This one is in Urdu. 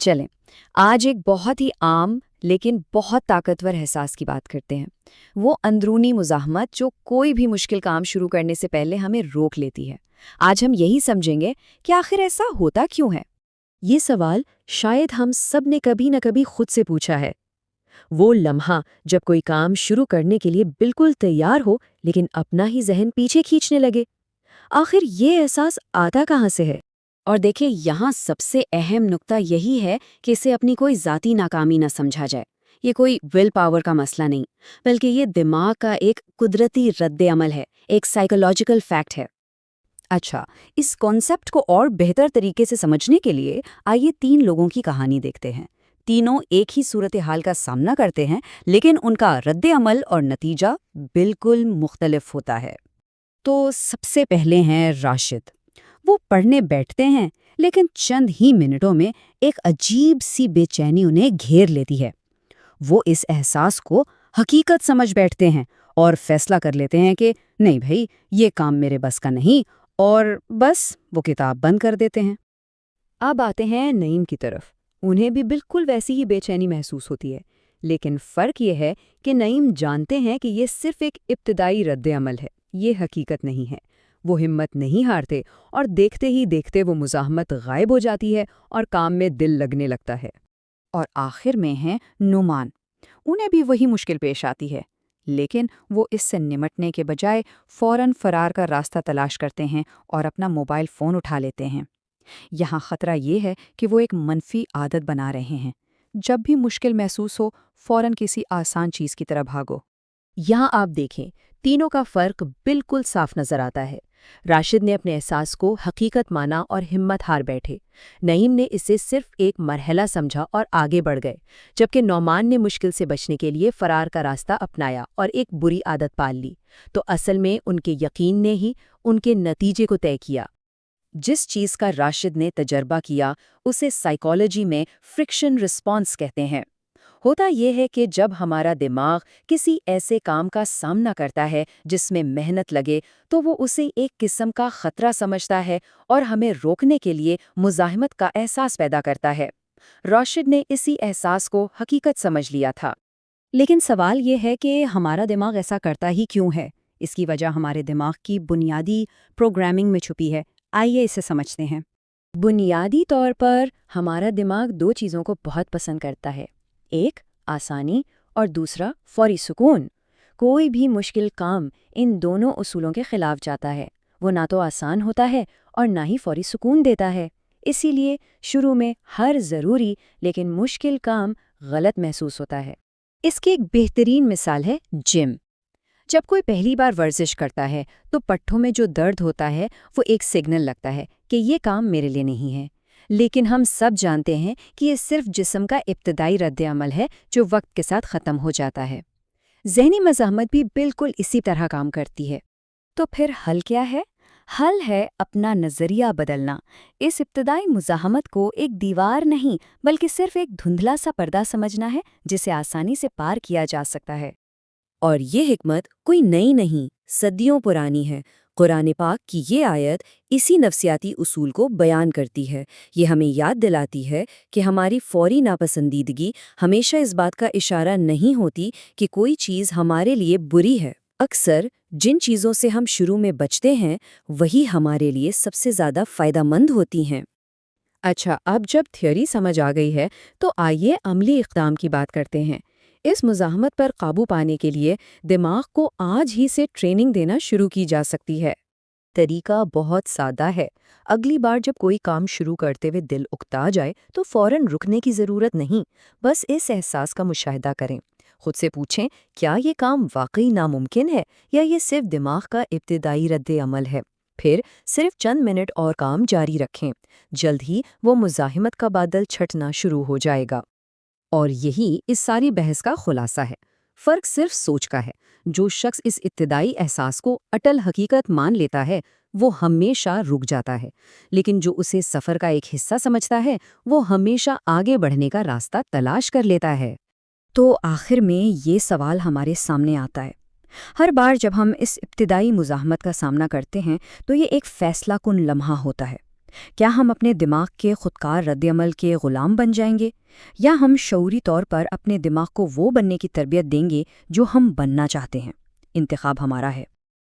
چلیں آج ایک بہت ہی عام لیکن بہت طاقتور احساس کی بات کرتے ہیں۔ وہ اندرونی مزاحمت جو کوئی بھی مشکل کام شروع کرنے سے پہلے ہمیں روک لیتی ہے۔ آج ہم یہی سمجھیں گے کہ آخر ایسا ہوتا کیوں ہے۔ یہ سوال شاید ہم سب نے کبھی نہ کبھی خود سے پوچھا ہے۔ وہ لمحہ جب کوئی کام شروع کرنے کے لیے بالکل تیار ہو لیکن اپنا ہی ذہن پیچھے کھینچنے لگے۔ آخر یہ احساس آتا کہاں سے ہے؟ اور دیکھیں یہاں سب سے اہم نقطہ یہی ہے کہ اسے اپنی کوئی ذاتی ناکامی نہ سمجھا جائے۔ یہ کوئی ول پاور کا مسئلہ نہیں، بلکہ یہ دماغ کا ایک قدرتی رد عمل ہے، ایک سائیکولوجیکل فیکٹ ہے۔ اچھا، اس کانسیپٹ کو اور بہتر طریقے سے سمجھنے کے لیے آئیے 3 لوگوں کی کہانی دیکھتے ہیں۔ تینوں ایک ہی صورتحال کا سامنا کرتے ہیں، لیکن ان کا رد عمل اور نتیجہ بالکل مختلف ہوتا ہے۔ تو سب سے پہلے ہیں راشد۔ وہ پڑھنے بیٹھتے ہیں، لیکن چند ہی منٹوں میں ایک عجیب سی بے چینی انہیں گھیر لیتی ہے۔ وہ اس احساس کو حقیقت سمجھ بیٹھتے ہیں اور فیصلہ کر لیتے ہیں کہ نہیں بھائی، یہ کام میرے بس کا نہیں، اور بس وہ کتاب بند کر دیتے ہیں۔ اب آتے ہیں نعیم کی طرف۔ انہیں بھی بالکل ویسی ہی بے چینی محسوس ہوتی ہے، لیکن فرق یہ ہے کہ نعیم جانتے ہیں کہ یہ صرف ایک ابتدائی رد عمل ہے، یہ حقیقت نہیں ہے۔ وہ ہمت نہیں ہارتے اور دیکھتے ہی دیکھتے وہ مزاحمت غائب ہو جاتی ہے اور کام میں دل لگنے لگتا ہے۔ اور آخر میں ہیں نعمان۔ انہیں بھی وہی مشکل پیش آتی ہے، لیکن وہ اس سے نمٹنے کے بجائے فوراً فرار کا راستہ تلاش کرتے ہیں اور اپنا موبائل فون اٹھا لیتے ہیں۔ یہاں خطرہ یہ ہے کہ وہ ایک منفی عادت بنا رہے ہیں۔ جب بھی مشکل محسوس ہو، فوراً کسی آسان چیز کی طرح بھاگو۔ یہاں آپ دیکھیں، تینوں کا فرق بالکل صاف نظر آتا ہے۔ راشد نے اپنے احساس کو حقیقت مانا اور ہمت ہار بیٹھے۔ نعیم نے اسے صرف ایک مرحلہ سمجھا اور آگے بڑھ گئے، جبکہ نعمان نے مشکل سے بچنے کے لیے فرار کا راستہ اپنایا اور ایک بری عادت پال لی۔ تو اصل میں ان کے یقین نے ہی ان کے نتیجے کو طے کیا۔ جس چیز کا راشد نے تجربہ کیا اسے سائیکالوجی میں فرکشن رسپانس کہتے ہیں۔ ہوتا یہ ہے کہ جب ہمارا دماغ کسی ایسے کام کا سامنا کرتا ہے جس میں محنت لگے تو وہ اسے ایک قسم کا خطرہ سمجھتا ہے اور ہمیں روکنے کے لیے مزاحمت کا احساس پیدا کرتا ہے۔ راشد نے اسی احساس کو حقیقت سمجھ لیا تھا۔ لیکن سوال یہ ہے کہ ہمارا دماغ ایسا کرتا ہی کیوں ہے؟ اس کی وجہ ہمارے دماغ کی بنیادی پروگرامنگ میں چھپی ہے۔ آئیے اسے سمجھتے ہیں۔ بنیادی طور پر ہمارا دماغ 2 چیزوں کو بہت پسند کرتا ہے، ایک آسانی اور دوسرا فوری سکون۔ کوئی بھی مشکل کام ان دونوں اصولوں کے خلاف جاتا ہے۔ وہ نہ تو آسان ہوتا ہے اور نہ ہی فوری سکون دیتا ہے۔ اسی لیے شروع میں ہر ضروری لیکن مشکل کام غلط محسوس ہوتا ہے۔ اس کی ایک بہترین مثال ہے جم۔ جب کوئی پہلی بار ورزش کرتا ہے تو پٹھوں میں جو درد ہوتا ہے وہ ایک سگنل لگتا ہے کہ یہ کام میرے لیے نہیں ہے، لیکن ہم سب جانتے ہیں کہ یہ صرف جسم کا ابتدائی رد عمل ہے جو وقت کے ساتھ ختم ہو جاتا ہے۔ ذہنی مزاحمت بھی بالکل اسی طرح کام کرتی ہے۔ تو پھر حل کیا ہے؟ حل ہے اپنا نظریہ بدلنا۔ اس ابتدائی مزاحمت کو ایک دیوار نہیں بلکہ صرف ایک دھندلا سا پردہ سمجھنا ہے جسے آسانی سے پار کیا جا سکتا ہے۔ اور یہ حکمت کوئی نئی نہیں، صدیوں پرانی ہے۔ قرآن پاک کی یہ آیت اسی نفسیاتی اصول کو بیان کرتی ہے۔ یہ ہمیں یاد دلاتی ہے کہ ہماری فوری ناپسندیدگی ہمیشہ اس بات کا اشارہ نہیں ہوتی کہ کوئی چیز ہمارے لیے بری ہے۔ اکثر جن چیزوں سے ہم شروع میں بچتے ہیں وہی ہمارے لیے سب سے زیادہ فائدہ مند ہوتی ہیں۔ اچھا، اب جب تھیوری سمجھ آ گئی ہے تو آئیے عملی اقدام کی بات کرتے ہیں۔ اس مزاحمت پر قابو پانے کے لیے دماغ کو آج ہی سے ٹریننگ دینا شروع کی جا سکتی ہے۔ طریقہ بہت سادہ ہے۔ اگلی بار جب کوئی کام شروع کرتے ہوئے دل اکتا جائے تو فوراً رکنے کی ضرورت نہیں، بس اس احساس کا مشاہدہ کریں۔ خود سے پوچھیں، کیا یہ کام واقعی ناممکن ہے یا یہ صرف دماغ کا ابتدائی رد عمل ہے؟ پھر صرف چند منٹ اور کام جاری رکھیں۔ جلد ہی وہ مزاحمت کا بادل چھٹنا شروع ہو جائے گا۔ اور یہی اس ساری بحث کا خلاصہ ہے۔ فرق صرف سوچ کا ہے۔ جو شخص اس ابتدائی احساس کو اٹل حقیقت مان لیتا ہے وہ ہمیشہ رک جاتا ہے، لیکن جو اسے سفر کا ایک حصہ سمجھتا ہے وہ ہمیشہ آگے بڑھنے کا راستہ تلاش کر لیتا ہے۔ تو آخر میں یہ سوال ہمارے سامنے آتا ہے، ہر بار جب ہم اس ابتدائی مزاحمت کا سامنا کرتے ہیں تو یہ ایک فیصلہ کن لمحہ ہوتا ہے۔ کیا ہم اپنے دماغ کے خودکار رد عمل کے غلام بن جائیں گے، یا ہم شعوری طور پر اپنے دماغ کو وہ بننے کی تربیت دیں گے جو ہم بننا چاہتے ہیں؟ انتخاب ہمارا ہے۔